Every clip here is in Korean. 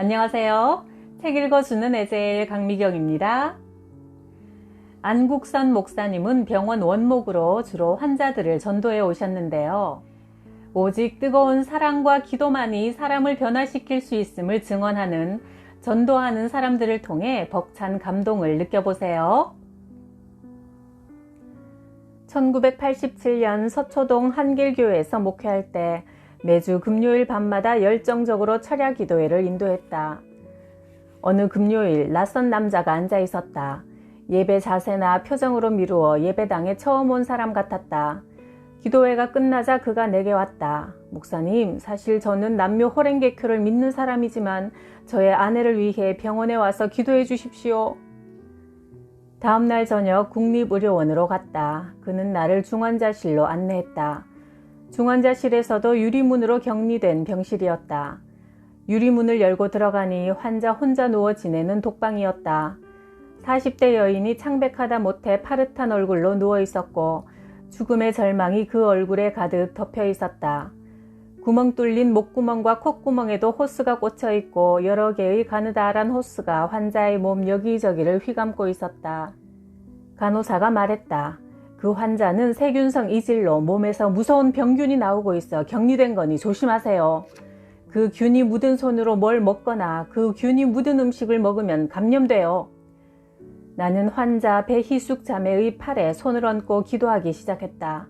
안녕하세요. 책 읽어주는 에제일 강미경입니다. 안국선 목사님은 병원 원목으로 주로 환자들을 전도해 오셨는데요. 오직 뜨거운 사랑과 기도만이 사람을 변화시킬 수 있음을 증언하는 전도하는 사람들을 통해 벅찬 감동을 느껴보세요. 1987년 서초동 한길교회에서 목회할 때 매주 금요일 밤마다 열정적으로 철야 기도회를 인도했다. 어느 금요일 낯선 남자가 앉아 있었다. 예배 자세나 표정으로 미루어 예배당에 처음 온 사람 같았다. 기도회가 끝나자 그가 내게 왔다. 목사님, 사실 저는 남묘 호랭개교를 믿는 사람이지만 저의 아내를 위해 병원에 와서 기도해 주십시오. 다음날 저녁 국립의료원으로 갔다. 그는 나를 중환자실로 안내했다. 중환자실에서도 유리문으로 격리된 병실이었다. 유리문을 열고 들어가니 환자 혼자 누워 지내는 독방이었다. 40대 여인이 창백하다 못해 파릇한 얼굴로 누워 있었고 죽음의 절망이 그 얼굴에 가득 덮여 있었다. 구멍 뚫린 목구멍과 콧구멍에도 호스가 꽂혀 있고 여러 개의 가느다란 호스가 환자의 몸 여기저기를 휘감고 있었다. 간호사가 말했다. 그 환자는 세균성 이질로 몸에서 무서운 병균이 나오고 있어 격리된 거니 조심하세요. 그 균이 묻은 손으로 뭘 먹거나 그 균이 묻은 음식을 먹으면 감염돼요. 나는 환자 배희숙 자매의 팔에 손을 얹고 기도하기 시작했다.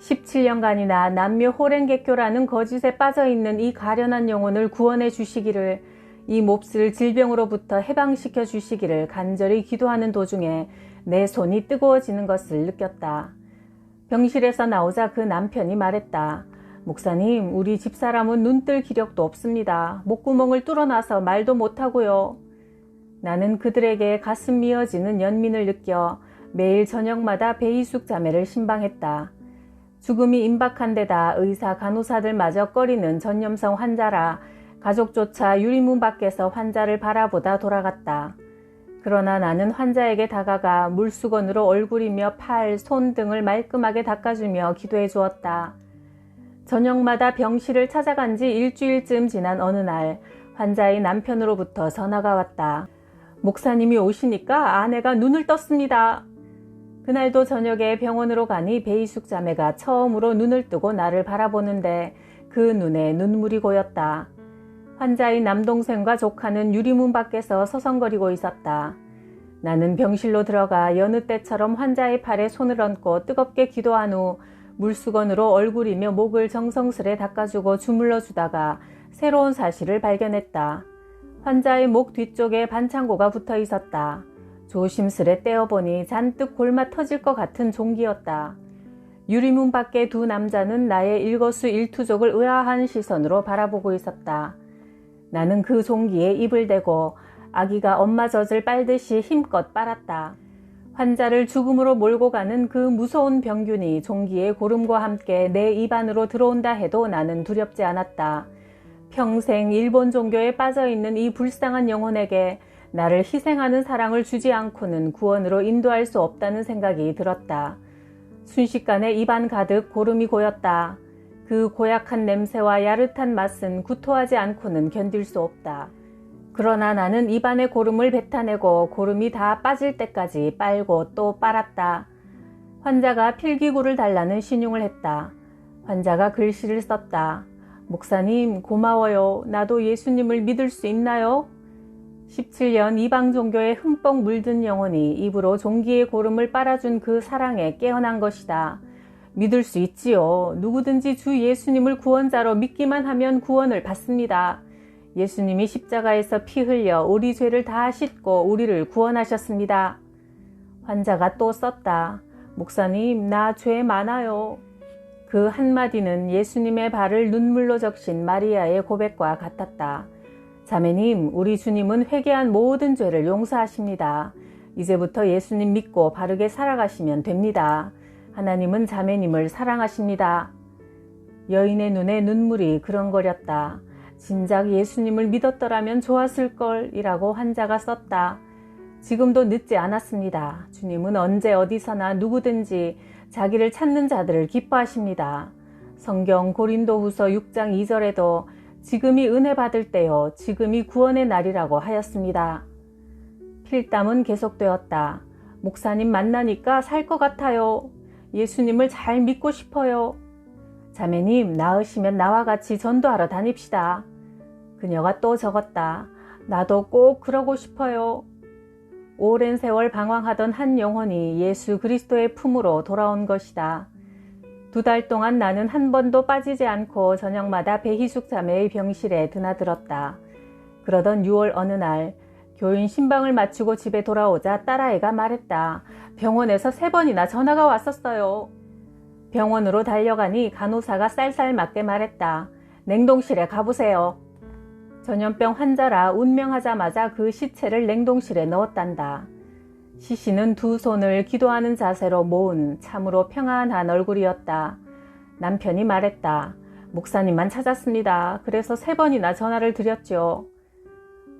17년간이나 남묘 호랭개교라는 거짓에 빠져있는 이 가련한 영혼을 구원해 주시기를, 이 몹쓸 질병으로부터 해방시켜 주시기를 간절히 기도하는 도중에 내 손이 뜨거워지는 것을 느꼈다. 병실에서 나오자 그 남편이 말했다. 목사님, 우리 집사람은 눈뜰 기력도 없습니다. 목구멍을 뚫어놔서 말도 못하고요. 나는 그들에게 가슴 미어지는 연민을 느껴 매일 저녁마다 배희숙 자매를 신방했다. 죽음이 임박한 데다 의사 간호사들마저 꺼리는 전염성 환자라 가족조차 유리문 밖에서 환자를 바라보다 돌아갔다. 그러나 나는 환자에게 다가가 물수건으로 얼굴이며 팔, 손 등을 말끔하게 닦아주며 기도해 주었다. 저녁마다 병실을 찾아간 지 일주일쯤 지난 어느 날 환자의 남편으로부터 전화가 왔다. 목사님이 오시니까 아내가 눈을 떴습니다. 그날도 저녁에 병원으로 가니 배희숙 자매가 처음으로 눈을 뜨고 나를 바라보는데 그 눈에 눈물이 고였다. 환자의 남동생과 조카는 유리문 밖에서 서성거리고 있었다. 나는 병실로 들어가 여느 때처럼 환자의 팔에 손을 얹고 뜨겁게 기도한 후 물수건으로 얼굴이며 목을 정성스레 닦아주고 주물러 주다가 새로운 사실을 발견했다. 환자의 목 뒤쪽에 반창고가 붙어 있었다. 조심스레 떼어보니 잔뜩 골마 터질 것 같은 종기였다. 유리문 밖의 두 남자는 나의 일거수일투족을 의아한 시선으로 바라보고 있었다. 나는 그 종기에 입을 대고 아기가 엄마 젖을 빨듯이 힘껏 빨았다. 환자를 죽음으로 몰고 가는 그 무서운 병균이 종기의 고름과 함께 내 입 안으로 들어온다 해도 나는 두렵지 않았다. 평생 일본 종교에 빠져있는 이 불쌍한 영혼에게 나를 희생하는 사랑을 주지 않고는 구원으로 인도할 수 없다는 생각이 들었다. 순식간에 입안 가득 고름이 고였다. 그 고약한 냄새와 야릇한 맛은 구토하지 않고는 견딜 수 없다. 그러나 나는 입안의 고름을 뱉어내고 고름이 다 빠질 때까지 빨고 또 빨았다. 환자가 필기구를 달라는 신용을 했다. 환자가 글씨를 썼다. 목사님, 고마워요. 나도 예수님을 믿을 수 있나요? 17년 이방 종교에 흠뻑 물든 영혼이 입으로 종기의 고름을 빨아준 그 사랑에 깨어난 것이다. 믿을 수 있지요. 누구든지 주 예수님을 구원자로 믿기만 하면 구원을 받습니다. 예수님이 십자가에서 피 흘려 우리 죄를 다 씻고 우리를 구원하셨습니다. 환자가 또 썼다. 목사님, 나 죄 많아요. 그 한마디는 예수님의 발을 눈물로 적신 마리아의 고백과 같았다. 자매님, 우리 주님은 회개한 모든 죄를 용서하십니다. 이제부터 예수님 믿고 바르게 살아가시면 됩니다. 하나님은 자매님을 사랑하십니다. 여인의 눈에 눈물이 그렁거렸다. 진작 예수님을 믿었더라면 좋았을걸 이라고 환자가 썼다. 지금도 늦지 않았습니다. 주님은 언제 어디서나 누구든지 자기를 찾는 자들을 기뻐하십니다. 성경 고린도후서 6장 2절에도 지금이 은혜 받을 때요, 지금이 구원의 날이라고 하였습니다. 필담은 계속되었다. 목사님 만나니까 살 것 같아요. 예수님을 잘 믿고 싶어요. 자매님, 나으시면 나와 같이 전도하러 다닙시다. 그녀가 또 적었다. 나도 꼭 그러고 싶어요. 오랜 세월 방황하던 한 영혼이 예수 그리스도의 품으로 돌아온 것이다. 2달 동안 나는 한 번도 빠지지 않고 저녁마다 배희숙 자매의 병실에 드나들었다. 그러던 6월 어느 날 교인 신방을 마치고 집에 돌아오자 딸아이가 말했다. 병원에서 3번이나 전화가 왔었어요. 병원으로 달려가니 간호사가 쌀쌀맞게 말했다. 냉동실에 가보세요. 전염병 환자라 운명하자마자 그 시체를 냉동실에 넣었단다. 시신은 2 손을 기도하는 자세로 모은 참으로 평안한 얼굴이었다. 남편이 말했다. 목사님만 찾았습니다. 그래서 3번이나 전화를 드렸죠.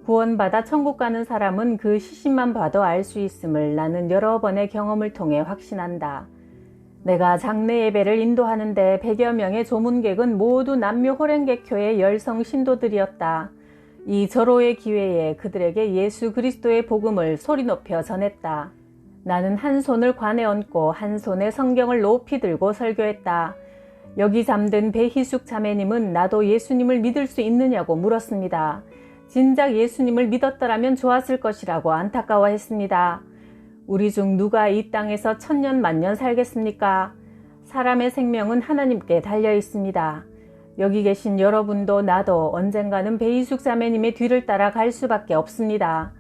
구원받아 천국 가는 사람은 그 시신만 봐도 알 수 있음을 나는 여러 번의 경험을 통해 확신한다. 내가 장례 예배를 인도하는데 100여 명의 조문객은 모두 남묘 호랭개교의 열성 신도들이었다. 이 절호의 기회에 그들에게 예수 그리스도의 복음을 소리 높여 전했다. 나는 한 손을 관에 얹고 한 손에 성경을 높이 들고 설교했다. 여기 잠든 배희숙 자매님은 나도 예수님을 믿을 수 있느냐고 물었습니다. 진작 예수님을 믿었더라면 좋았을 것이라고 안타까워했습니다. 우리 중 누가 이 땅에서 천년 만년 살겠습니까? 사람의 생명은 하나님께 달려 있습니다. 여기 계신 여러분도 나도 언젠가는 배희숙 자매님의 뒤를 따라 갈 수밖에 없습니다.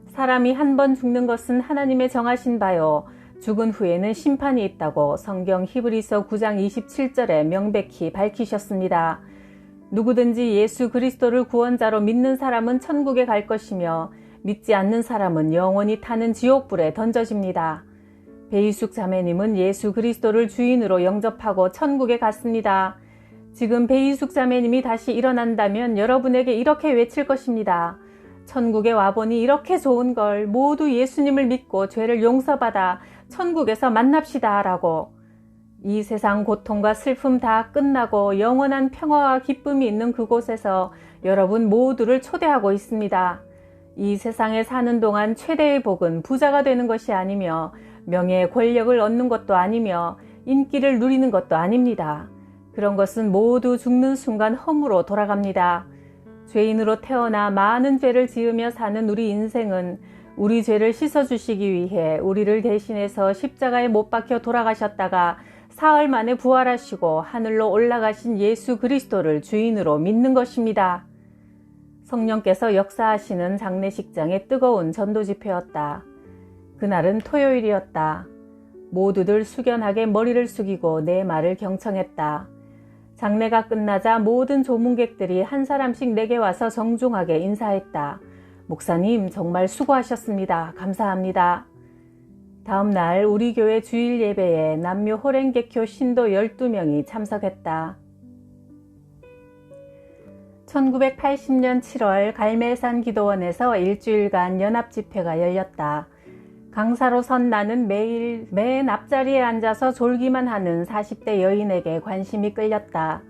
사람이 한 번 죽는 것은 하나님의 정하신 바요. 죽은 후에는 심판이 있다고 성경 히브리서 9장 27절에 명백히 밝히셨습니다. 누구든지 예수 그리스도를 구원자로 믿는 사람은 천국에 갈 것이며 믿지 않는 사람은 영원히 타는 지옥불에 던져집니다. 배희숙 자매님은 예수 그리스도를 주인으로 영접하고 천국에 갔습니다. 지금 배희숙 자매님이 다시 일어난다면 여러분에게 이렇게 외칠 것입니다. 천국에 와보니 이렇게 좋은 걸 모두 예수님을 믿고 죄를 용서받아 천국에서 만납시다 라고. 이 세상 고통과 슬픔 다 끝나고 영원한 평화와 기쁨이 있는 그곳에서 여러분 모두를 초대하고 있습니다. 이 세상에 사는 동안 최대의 복은 부자가 되는 것이 아니며 명예, 권력을 얻는 것도 아니며 인기를 누리는 것도 아닙니다. 그런 것은 모두 죽는 순간 험으로 돌아갑니다. 죄인으로 태어나 많은 죄를 지으며 사는 우리 인생은 우리 죄를 씻어주시기 위해 우리를 대신해서 십자가에 못 박혀 돌아가셨다가 사흘 만에 부활하시고 하늘로 올라가신 예수 그리스도를 주인으로 믿는 것입니다. 성령께서 역사하시는 장례식장의 뜨거운 전도 집회였다. 그날은 토요일이었다. 모두들 숙연하게 머리를 숙이고 내 말을 경청했다. 장례가 끝나자 모든 조문객들이 한 사람씩 내게 와서 정중하게 인사했다. 목사님 정말 수고하셨습니다. 감사합니다. 다음 날 우리 교회 주일 예배에 남묘 호랭개교 신도 12명이 참석했다. 1980년 7월 갈멜산 기도원에서 일주일간 연합집회가 열렸다. 강사로 선 나는 매일 맨 앞자리에 앉아서 졸기만 하는 40대 여인에게 관심이 끌렸다.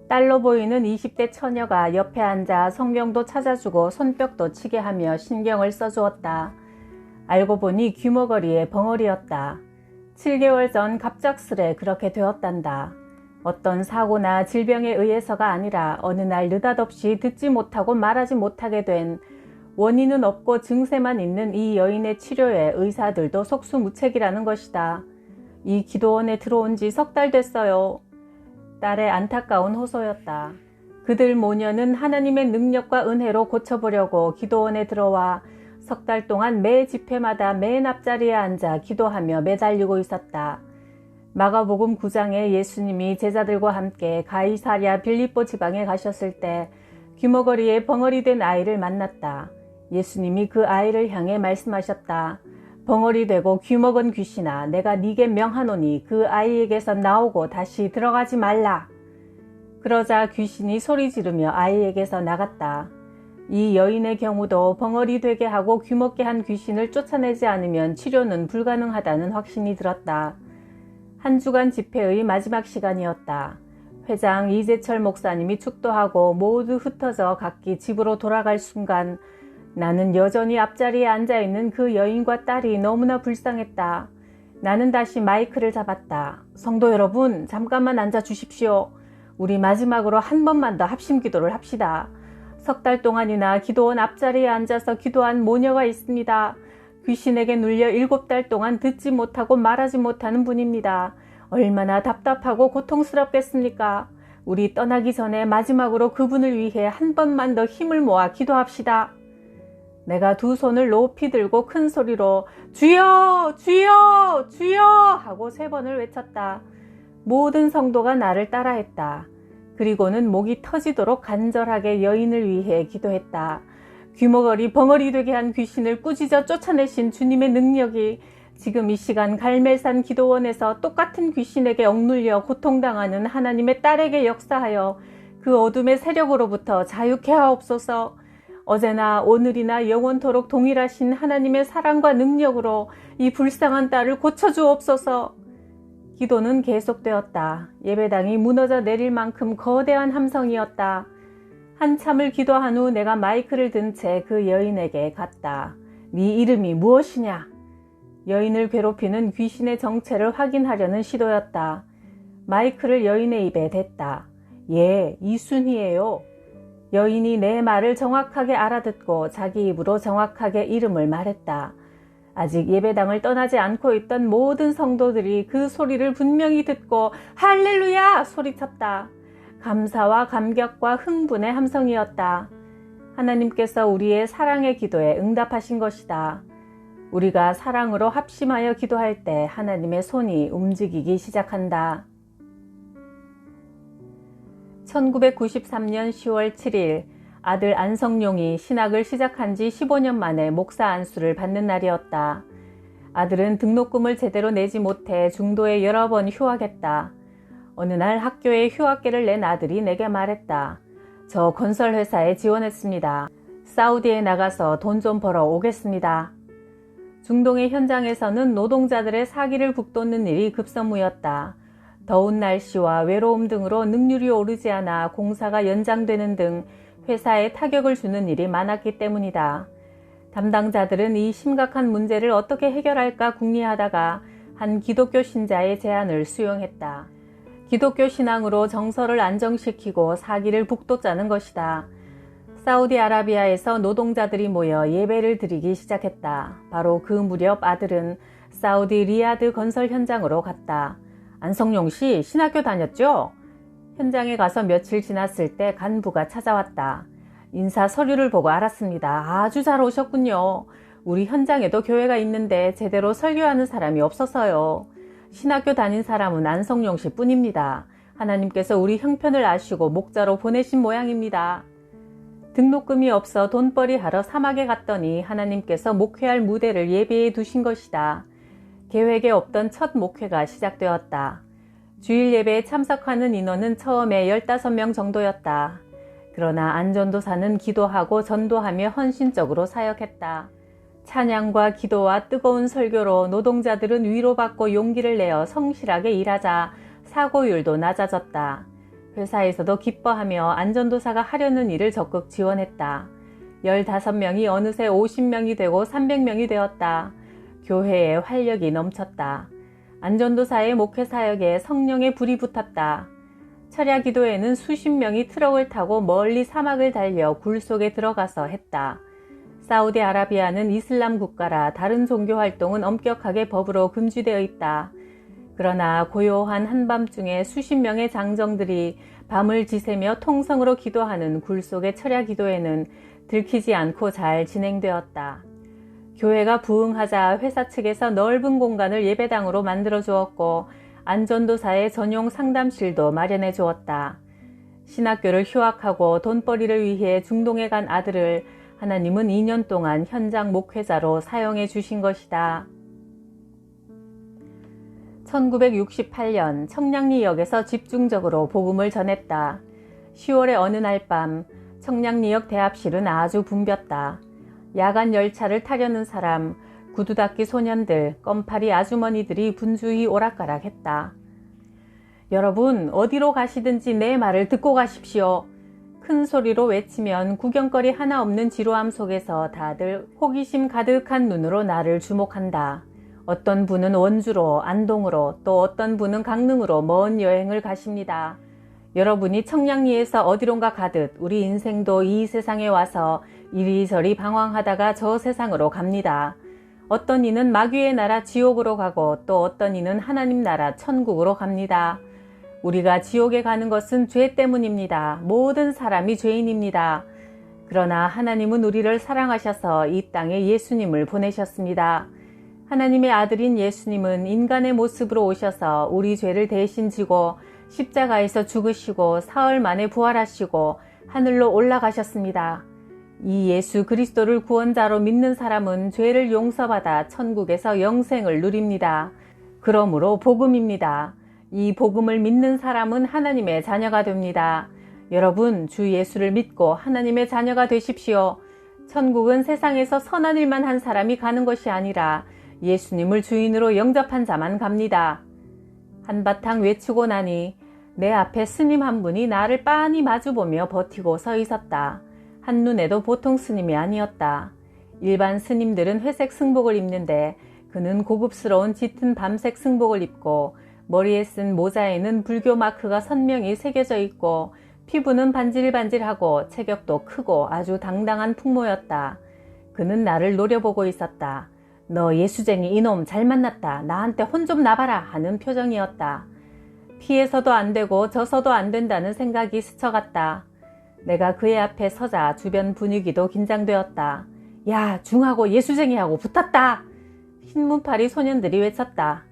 딸로 보이는 20대 처녀가 옆에 앉아 성경도 찾아주고 손뼉도 치게 하며 신경을 써주었다. 알고 보니 귀머거리의 벙어리였다. 7개월 전 갑작스레 그렇게 되었단다. 어떤 사고나 질병에 의해서가 아니라 어느 날 느닷없이 듣지 못하고 말하지 못하게 된 원인은 없고 증세만 있는 이 여인의 치료에 의사들도 속수무책이라는 것이다. 이 기도원에 들어온 지 3달 됐어요. 딸의 안타까운 호소였다. 그들 모녀는 하나님의 능력과 은혜로 고쳐보려고 기도원에 들어와 3달 동안 매 집회마다 맨 앞자리에 앉아 기도하며 매달리고 있었다. 마가복음 9장에 예수님이 제자들과 함께 가이사랴 빌립보 지방에 가셨을 때 귀머거리에 벙어리 된 아이를 만났다. 예수님이 그 아이를 향해 말씀하셨다. 벙어리 되고 귀먹은 귀신아, 내가 네게 명하노니 그 아이에게서 나오고 다시 들어가지 말라. 그러자 귀신이 소리 지르며 아이에게서 나갔다. 이 여인의 경우도 벙어리 되게 하고 귀먹게 한 귀신을 쫓아내지 않으면 치료는 불가능하다는 확신이 들었다. 한 주간 집회의 마지막 시간이었다. 회장 이재철 목사님이 축도하고 모두 흩어져 각기 집으로 돌아갈 순간 나는 여전히 앞자리에 앉아있는 그 여인과 딸이 너무나 불쌍했다. 나는 다시 마이크를 잡았다. 성도 여러분, 잠깐만 앉아 주십시오. 우리 마지막으로 한 번만 더 합심 기도를 합시다. 석 달 동안이나 기도원 앞자리에 앉아서 기도한 모녀가 있습니다. 귀신에게 눌려 7달 동안 듣지 못하고 말하지 못하는 분입니다. 얼마나 답답하고 고통스럽겠습니까? 우리 떠나기 전에 마지막으로 그분을 위해 한 번만 더 힘을 모아 기도합시다. 내가 두 손을 높이 들고 큰 소리로 주여! 주여! 주여! 하고 3번을 외쳤다. 모든 성도가 나를 따라했다. 그리고는 목이 터지도록 간절하게 여인을 위해 기도했다. 귀머거리 벙어리 되게 한 귀신을 꾸짖어 쫓아내신 주님의 능력이 지금 이 시간 갈멜산 기도원에서 똑같은 귀신에게 억눌려 고통당하는 하나님의 딸에게 역사하여 그 어둠의 세력으로부터 자유케 하옵소서. 어제나 오늘이나 영원토록 동일하신 하나님의 사랑과 능력으로 이 불쌍한 딸을 고쳐주옵소서. 기도는 계속되었다. 예배당이 무너져 내릴 만큼 거대한 함성이었다. 한참을 기도한 후 내가 마이크를 든 채 그 여인에게 갔다. 네 이름이 무엇이냐? 여인을 괴롭히는 귀신의 정체를 확인하려는 시도였다. 마이크를 여인의 입에 댔다. 예, 이순희예요. 여인이 내 말을 정확하게 알아듣고 자기 입으로 정확하게 이름을 말했다. 아직 예배당을 떠나지 않고 있던 모든 성도들이 그 소리를 분명히 듣고 할렐루야! 소리쳤다. 감사와 감격과 흥분의 함성이었다. 하나님께서 우리의 사랑의 기도에 응답하신 것이다. 우리가 사랑으로 합심하여 기도할 때 하나님의 손이 움직이기 시작한다. 1993년 10월 7일 아들 안성용이 신학을 시작한 지 15년 만에 목사 안수를 받는 날이었다. 아들은 등록금을 제대로 내지 못해 중도에 여러 번 휴학했다. 어느 날 학교에 휴학계를 낸 아들이 내게 말했다. 저 건설회사에 지원했습니다. 사우디에 나가서 돈 좀 벌어 오겠습니다. 중동의 현장에서는 노동자들의 사기를 북돋는 일이 급선무였다. 더운 날씨와 외로움 등으로 능률이 오르지 않아 공사가 연장되는 등 회사에 타격을 주는 일이 많았기 때문이다. 담당자들은 이 심각한 문제를 어떻게 해결할까 궁리하다가 한 기독교 신자의 제안을 수용했다. 기독교 신앙으로 정서를 안정시키고 사기를 북돋자는 것이다. 사우디아라비아에서 노동자들이 모여 예배를 드리기 시작했다. 바로 그 무렵 아들은 사우디 리야드 건설 현장으로 갔다. 안성용 씨, 신학교 다녔죠? 현장에 가서 며칠 지났을 때 간부가 찾아왔다. 인사 서류를 보고 알았습니다. 아주 잘 오셨군요. 우리 현장에도 교회가 있는데 제대로 설교하는 사람이 없어서요. 신학교 다닌 사람은 안성용 씨 뿐입니다. 하나님께서 우리 형편을 아시고 목자로 보내신 모양입니다. 등록금이 없어 돈벌이 하러 사막에 갔더니 하나님께서 목회할 무대를 예비해 두신 것이다. 계획에 없던 첫 목회가 시작되었다. 주일 예배에 참석하는 인원은 처음에 15명 정도였다. 그러나 안전도사는 기도하고 전도하며 헌신적으로 사역했다. 찬양과 기도와 뜨거운 설교로 노동자들은 위로받고 용기를 내어 성실하게 일하자 사고율도 낮아졌다. 회사에서도 기뻐하며 안전도사가 하려는 일을 적극 지원했다. 15명이 어느새 50명이 되고 300명이 되었다. 교회에 활력이 넘쳤다. 안전도사의 목회 사역에 성령의 불이 붙었다. 철야 기도에는 수십 명이 트럭을 타고 멀리 사막을 달려 굴 속에 들어가서 했다. 사우디아라비아는 이슬람 국가라 다른 종교 활동은 엄격하게 법으로 금지되어 있다. 그러나 고요한 한밤중에 수십 명의 장정들이 밤을 지새며 통성으로 기도하는 굴 속의 철야 기도에는 들키지 않고 잘 진행되었다. 교회가 부흥하자 회사 측에서 넓은 공간을 예배당으로 만들어 주었고 안전도사의 전용 상담실도 마련해 주었다. 신학교를 휴학하고 돈벌이를 위해 중동에 간 아들을 하나님은 2년 동안 현장 목회자로 사용해 주신 것이다. 1968년 청량리역에서 집중적으로 복음을 전했다. 10월의 어느 날 밤 청량리역 대합실은 아주 붐볐다. 야간 열차를 타려는 사람, 구두 닦기 소년들, 껌파리 아주머니들이 분주히 오락가락했다. 여러분, 어디로 가시든지 내 말을 듣고 가십시오. 큰 소리로 외치면 구경거리 하나 없는 지루함 속에서 다들 호기심 가득한 눈으로 나를 주목한다. 어떤 분은 원주로, 안동으로, 또 어떤 분은 강릉으로 먼 여행을 가십니다. 여러분이 청량리에서 어디론가 가듯 우리 인생도 이 세상에 와서 이리저리 방황하다가 저 세상으로 갑니다. 어떤 이는 마귀의 나라 지옥으로 가고 또 어떤 이는 하나님 나라 천국으로 갑니다. 우리가 지옥에 가는 것은 죄 때문입니다. 모든 사람이 죄인입니다. 그러나 하나님은 우리를 사랑하셔서 이 땅에 예수님을 보내셨습니다. 하나님의 아들인 예수님은 인간의 모습으로 오셔서 우리 죄를 대신 지고 십자가에서 죽으시고 사흘 만에 부활하시고 하늘로 올라가셨습니다. 이 예수 그리스도를 구원자로 믿는 사람은 죄를 용서받아 천국에서 영생을 누립니다. 그러므로 복음입니다. 이 복음을 믿는 사람은 하나님의 자녀가 됩니다. 여러분, 주 예수를 믿고 하나님의 자녀가 되십시오. 천국은 세상에서 선한 일만 한 사람이 가는 것이 아니라 예수님을 주인으로 영접한 자만 갑니다. 한바탕 외치고 나니 내 앞에 스님 한 분이 나를 빤히 마주보며 버티고 서 있었다. 한눈에도 보통 스님이 아니었다. 일반 스님들은 회색 승복을 입는데 그는 고급스러운 짙은 밤색 승복을 입고 머리에 쓴 모자에는 불교 마크가 선명히 새겨져 있고 피부는 반질반질하고 체격도 크고 아주 당당한 풍모였다. 그는 나를 노려보고 있었다. 너 예수쟁이 이놈 잘 만났다. 나한테 혼 좀 나봐라 하는 표정이었다. 피해서도 안 되고 져서도 안 된다는 생각이 스쳐갔다. 내가 그의 앞에 서자 주변 분위기도 긴장되었다. 야, 중하고 예수쟁이하고 붙었다. 흰문파리 소년들이 외쳤다.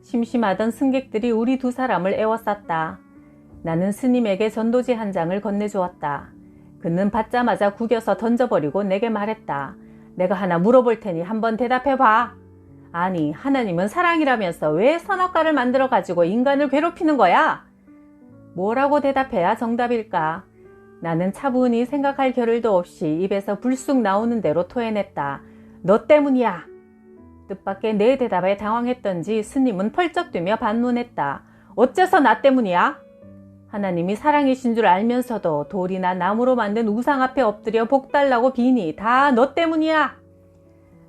심심하던 승객들이 우리 두 사람을 애워쌌다. 나는 스님에게 전도지 한 장을 건네주었다. 그는 받자마자 구겨서 던져버리고 내게 말했다. 내가 하나 물어볼 테니 한번 대답해봐. 아니, 하나님은 사랑이라면서 왜 선악과를 만들어가지고 인간을 괴롭히는 거야? 뭐라고 대답해야 정답일까? 나는 차분히 생각할 겨를도 없이 입에서 불쑥 나오는 대로 토해냈다. 너 때문이야. 뜻밖의 내 대답에 당황했던지 스님은 펄쩍 뛰며 반문했다. 어째서 나 때문이야? 하나님이 사랑이신 줄 알면서도 돌이나 나무로 만든 우상 앞에 엎드려 복 달라고 비니 다 너 때문이야.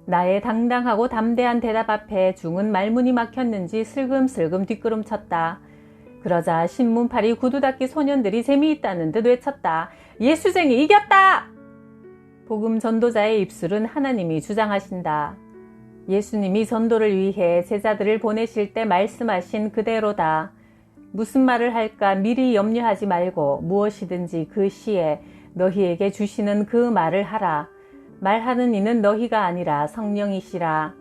나의 당당하고 담대한 대답 앞에 중은 말문이 막혔는지 슬금슬금 뒷걸음쳤다. 그러자 신문파리 구두닦이 소년들이 재미있다는 듯 외쳤다. 예수쟁이 이겼다! 복음 전도자의 입술은 하나님이 주장하신다. 예수님이 전도를 위해 제자들을 보내실 때 말씀하신 그대로다. 무슨 말을 할까 미리 염려하지 말고 무엇이든지 그 시에 너희에게 주시는 그 말을 하라. 말하는 이는 너희가 아니라 성령이시라.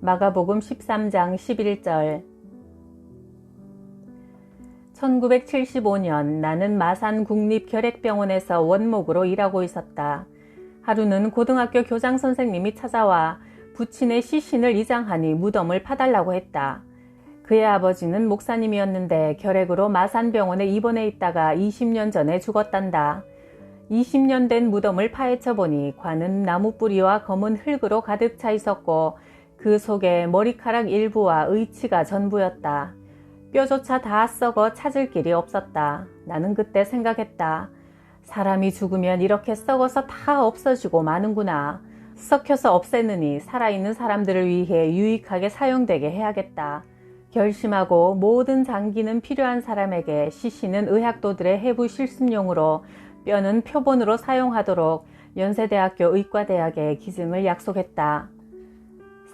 마가복음 13장 11절. 1975년 나는 마산 국립결핵병원에서 원목으로 일하고 있었다. 하루는 고등학교 교장 선생님이 찾아와 부친의 시신을 이장하니 무덤을 파달라고 했다. 그의 아버지는 목사님이었는데 결핵으로 마산병원에 입원해 있다가 20년 전에 죽었단다. 20년 된 무덤을 파헤쳐 보니 관은 나무뿌리와 검은 흙으로 가득 차 있었고 그 속에 머리카락 일부와 의치가 전부였다. 뼈조차 다 썩어 찾을 길이 없었다. 나는 그때 생각했다. 사람이 죽으면 이렇게 썩어서 다 없어지고 마는구나. 썩혀서 없애느니 살아있는 사람들을 위해 유익하게 사용되게 해야겠다. 결심하고 모든 장기는 필요한 사람에게 시신은 의학도들의 해부 실습용으로 뼈는 표본으로 사용하도록 연세대학교 의과대학에 기증을 약속했다.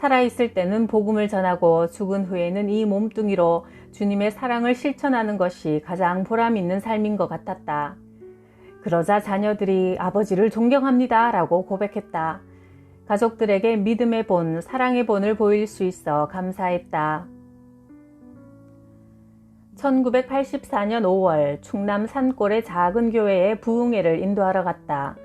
살아있을 때는 복음을 전하고 죽은 후에는 이 몸뚱이로 주님의 사랑을 실천하는 것이 가장 보람있는 삶인 것 같았다. 그러자 자녀들이 아버지를 존경합니다 라고 고백했다. 가족들에게 믿음의 본, 사랑의 본을 보일 수 있어 감사했다. 1984년 5월 충남 산골의 작은 교회에 부흥회를 인도하러 갔다.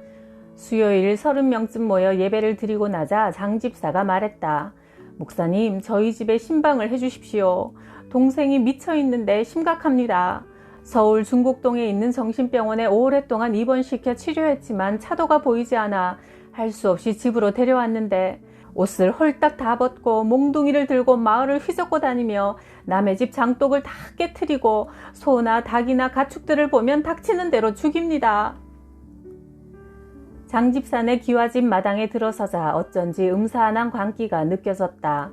수요일 30명쯤 모여 예배를 드리고 나자 장 집사가 말했다. 목사님, 저희 집에 신방을 해주십시오. 동생이 미쳐있는데 심각합니다. 서울 중곡동에 있는 정신병원에 오랫동안 입원시켜 치료했지만 차도가 보이지 않아 할 수 없이 집으로 데려왔는데 옷을 홀딱 다 벗고 몽둥이를 들고 마을을 휘젓고 다니며 남의 집 장독을 다 깨트리고 소나 닭이나 가축들을 보면 닥치는 대로 죽입니다. 장집산의 기와집 마당에 들어서자 어쩐지 음산한 광기가 느껴졌다.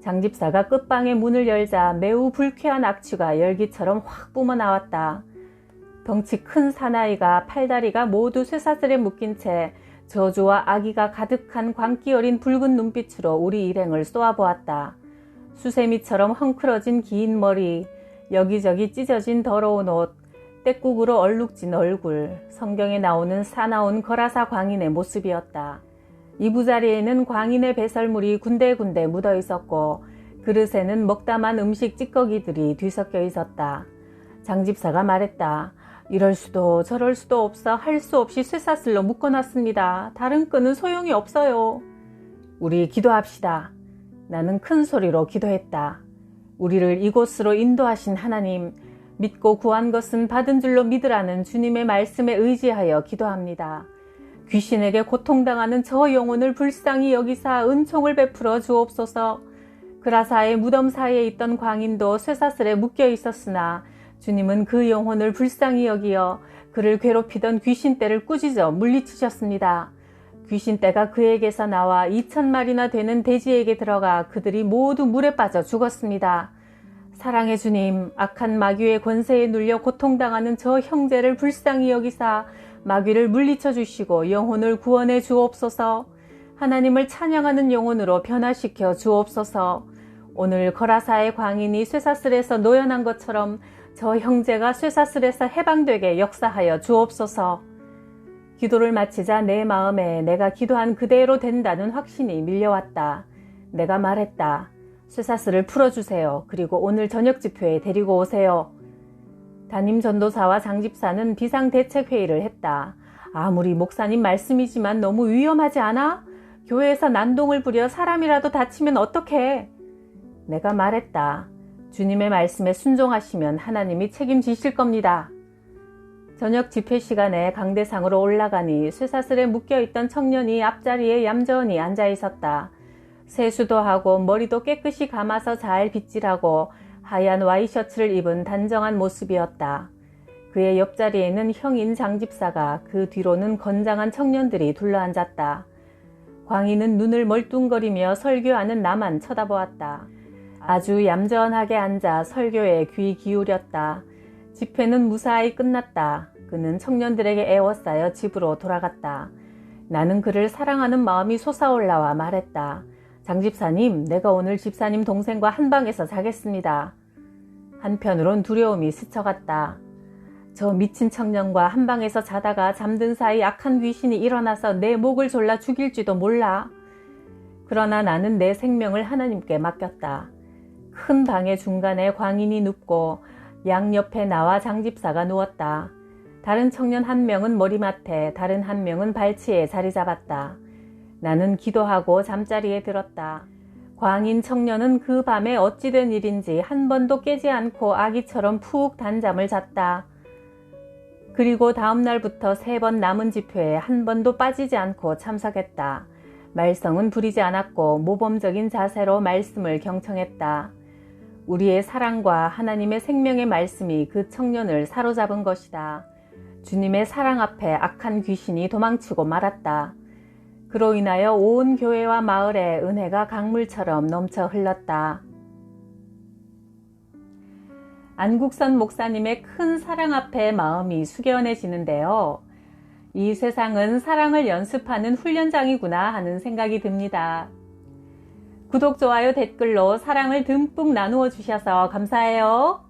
장집사가 끝방의 문을 열자 매우 불쾌한 악취가 열기처럼 확 뿜어나왔다. 덩치 큰 사나이가 팔다리가 모두 쇠사슬에 묶인 채 저주와 악의가 가득한 광기 어린 붉은 눈빛으로 우리 일행을 쏘아보았다. 수세미처럼 헝클어진 긴 머리, 여기저기 찢어진 더러운 옷, 떼국으로 얼룩진 얼굴, 성경에 나오는 사나운 거라사 광인의 모습이었다. 이부자리에는 광인의 배설물이 군데군데 묻어 있었고 그릇에는 먹다만 음식 찌꺼기들이 뒤섞여 있었다. 장집사가 말했다. 이럴 수도 저럴 수도 없어 할 수 없이 쇠사슬로 묶어놨습니다. 다른 끈은 소용이 없어요. 우리 기도합시다. 나는 큰 소리로 기도했다. 우리를 이곳으로 인도하신 하나님, 믿고 구한 것은 받은 줄로 믿으라는 주님의 말씀에 의지하여 기도합니다. 귀신에게 고통당하는 저 영혼을 불쌍히 여기사 은총을 베풀어 주옵소서. 그라사의 무덤 사이에 있던 광인도 쇠사슬에 묶여 있었으나 주님은 그 영혼을 불쌍히 여기어 그를 괴롭히던 귀신떼를 꾸짖어 물리치셨습니다. 귀신떼가 그에게서 나와 2,000마리나 되는 돼지에게 들어가 그들이 모두 물에 빠져 죽었습니다. 사랑의 주님, 악한 마귀의 권세에 눌려 고통당하는 저 형제를 불쌍히 여기사 마귀를 물리쳐 주시고 영혼을 구원해 주옵소서. 하나님을 찬양하는 영혼으로 변화시켜 주옵소서. 오늘 거라사의 광인이 쇠사슬에서 노연한 것처럼 저 형제가 쇠사슬에서 해방되게 역사하여 주옵소서. 기도를 마치자 내 마음에 내가 기도한 그대로 된다는 확신이 밀려왔다. 내가 말했다. 쇠사슬을 풀어주세요. 그리고 오늘 저녁 집회에 데리고 오세요. 담임 전도사와 장집사는 비상대책회의를 했다. 아무리 목사님 말씀이지만 너무 위험하지 않아? 교회에서 난동을 부려 사람이라도 다치면 어떡해? 내가 말했다. 주님의 말씀에 순종하시면 하나님이 책임지실 겁니다. 저녁 집회 시간에 강대상으로 올라가니 쇠사슬에 묶여있던 청년이 앞자리에 얌전히 앉아 있었다. 세수도 하고 머리도 깨끗이 감아서 잘 빗질하고 하얀 와이셔츠를 입은 단정한 모습이었다. 그의 옆자리에는 형인 장집사가 그 뒤로는 건장한 청년들이 둘러앉았다. 광희는 눈을 멀뚱거리며 설교하는 나만 쳐다보았다. 아주 얌전하게 앉아 설교에 귀 기울였다. 집회는 무사히 끝났다. 그는 청년들에게 애워싸여 집으로 돌아갔다. 나는 그를 사랑하는 마음이 솟아올라와 말했다. 장집사님, 내가 오늘 집사님 동생과 한 방에서 자겠습니다. 한편으론 두려움이 스쳐갔다. 저 미친 청년과 한 방에서 자다가 잠든 사이 악한 귀신이 일어나서 내 목을 졸라 죽일지도 몰라. 그러나 나는 내 생명을 하나님께 맡겼다. 큰 방의 중간에 광인이 눕고 양옆에 나와 장집사가 누웠다. 다른 청년 한 명은 머리맡에, 다른 한 명은 발치에 자리 잡았다. 나는 기도하고 잠자리에 들었다. 광인 청년은 그 밤에 어찌된 일인지 한 번도 깨지 않고 아기처럼 푹 단잠을 잤다. 그리고 다음 날부터 3번 남은 집회에 한 번도 빠지지 않고 참석했다. 말썽은 부리지 않았고 모범적인 자세로 말씀을 경청했다. 우리의 사랑과 하나님의 생명의 말씀이 그 청년을 사로잡은 것이다. 주님의 사랑 앞에 악한 귀신이 도망치고 말았다. 그로 인하여 온 교회와 마을에 은혜가 강물처럼 넘쳐 흘렀다. 안국선 목사님의 큰 사랑 앞에 마음이 숙연해지는데요. 이 세상은 사랑을 연습하는 훈련장이구나 하는 생각이 듭니다. 구독, 좋아요, 댓글로 사랑을 듬뿍 나누어 주셔서 감사해요.